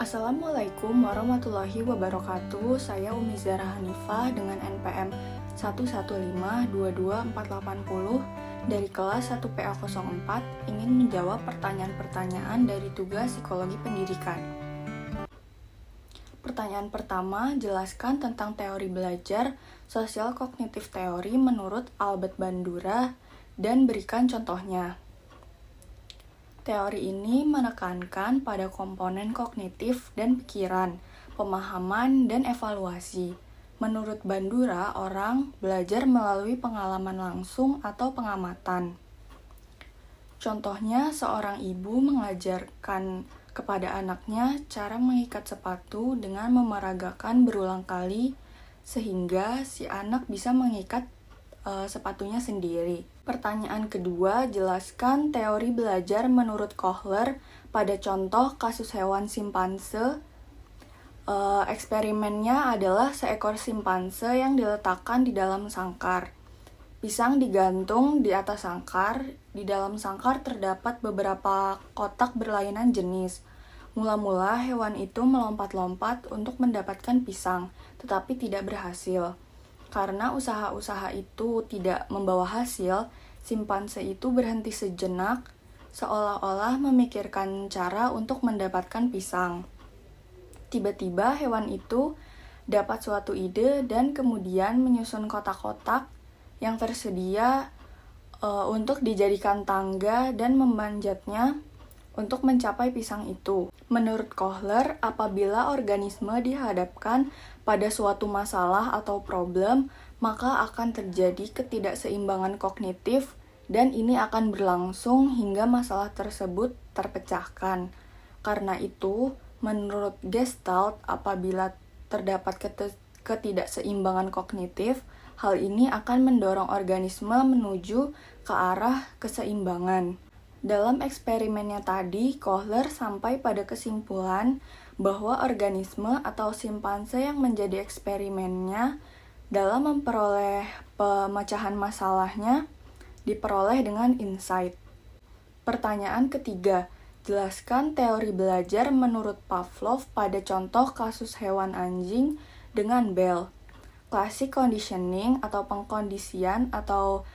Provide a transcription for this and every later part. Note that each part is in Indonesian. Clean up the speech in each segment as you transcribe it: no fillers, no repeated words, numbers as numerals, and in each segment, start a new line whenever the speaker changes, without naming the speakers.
Assalamualaikum warahmatullahi wabarakatuh. Saya Umi Zahra Hanifah dengan NPM 115224480 dari kelas 1PA04 ingin menjawab pertanyaan-pertanyaan dari tugas psikologi pendidikan. Pertanyaan pertama, jelaskan tentang teori belajar sosial kognitif teori menurut Albert Bandura dan berikan contohnya. Teori ini menekankan pada komponen kognitif dan pikiran, pemahaman, dan evaluasi. Menurut Bandura, orang belajar melalui pengalaman langsung atau pengamatan. Contohnya, seorang ibu mengajarkan kepada anaknya cara mengikat sepatu dengan memeragakan berulang kali, sehingga si anak bisa mengikat sepatunya sendiri. Pertanyaan kedua, jelaskan teori belajar menurut Kohler pada contoh kasus hewan simpanse. Eksperimennya adalah seekor simpanse yang diletakkan di dalam sangkar. Pisang digantung di atas sangkar. Di dalam sangkar terdapat beberapa kotak berlainan jenis. Mula-mula hewan itu melompat-lompat untuk mendapatkan pisang, tetapi tidak berhasil. Karena usaha-usaha itu tidak membawa hasil, simpanse itu berhenti sejenak, seolah-olah memikirkan cara untuk mendapatkan pisang. Tiba-tiba hewan itu dapat suatu ide dan kemudian menyusun kotak-kotak yang tersedia untuk dijadikan tangga dan memanjatnya untuk mencapai pisang itu. Menurut Kohler, apabila organisme dihadapkan pada suatu masalah atau problem, maka akan terjadi ketidakseimbangan kognitif dan ini akan berlangsung hingga masalah tersebut terpecahkan. Karena itu, menurut Gestalt, apabila terdapat ketidakseimbangan kognitif, hal ini akan mendorong organisme menuju ke arah keseimbangan. Dalam eksperimennya tadi, Kohler sampai pada kesimpulan bahwa organisme atau simpanse yang menjadi eksperimennya dalam memperoleh pemecahan masalahnya diperoleh dengan insight. Pertanyaan ketiga, jelaskan teori belajar menurut Pavlov pada contoh kasus hewan anjing dengan bel. Classic conditioning atau pengkondisian atau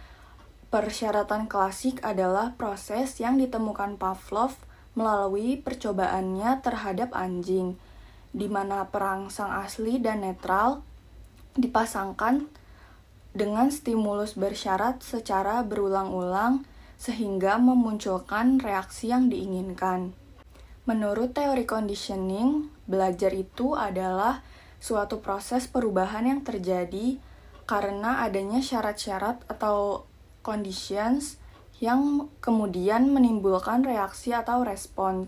persyaratan klasik adalah proses yang ditemukan Pavlov melalui percobaannya terhadap anjing, di mana perangsang asli dan netral dipasangkan dengan stimulus bersyarat secara berulang-ulang sehingga memunculkan reaksi yang diinginkan. Menurut teori conditioning, belajar itu adalah suatu proses perubahan yang terjadi karena adanya syarat-syarat atau conditions yang kemudian menimbulkan reaksi atau respon.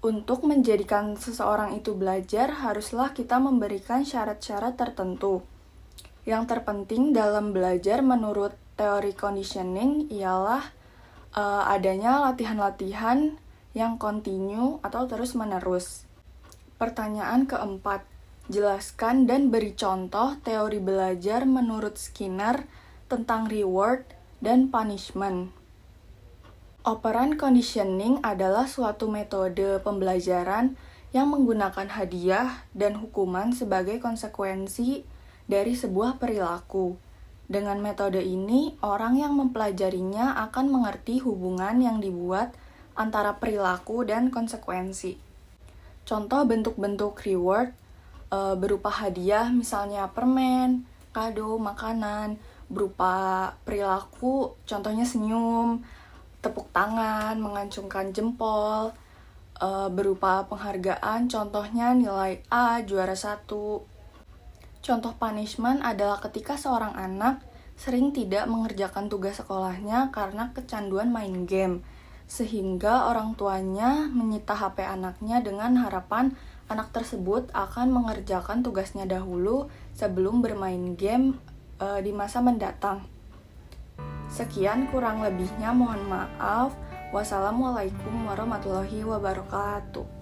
Untuk menjadikan seseorang itu belajar, haruslah kita memberikan syarat-syarat tertentu. Yang terpenting dalam belajar menurut teori conditioning ialah adanya latihan-latihan yang kontinu atau terus-menerus. Pertanyaan keempat, jelaskan dan beri contoh teori belajar menurut Skinner tentang reward dan punishment. Operan conditioning adalah suatu metode pembelajaran yang menggunakan hadiah dan hukuman sebagai konsekuensi dari sebuah perilaku. Dengan metode ini, orang yang mempelajarinya akan mengerti hubungan yang dibuat antara perilaku dan konsekuensi. Contoh bentuk-bentuk reward berupa hadiah, misalnya permen, kado, makanan, berupa perilaku, contohnya senyum, tepuk tangan, mengacungkan jempol, berupa penghargaan, contohnya nilai A, juara 1. Contoh punishment adalah ketika seorang anak sering tidak mengerjakan tugas sekolahnya karena kecanduan main game, sehingga orang tuanya menyita HP anaknya dengan harapan anak tersebut akan mengerjakan tugasnya dahulu sebelum bermain game di masa mendatang. Sekian kurang lebihnya, mohon maaf. Wassalamualaikum warahmatullahi wabarakatuh.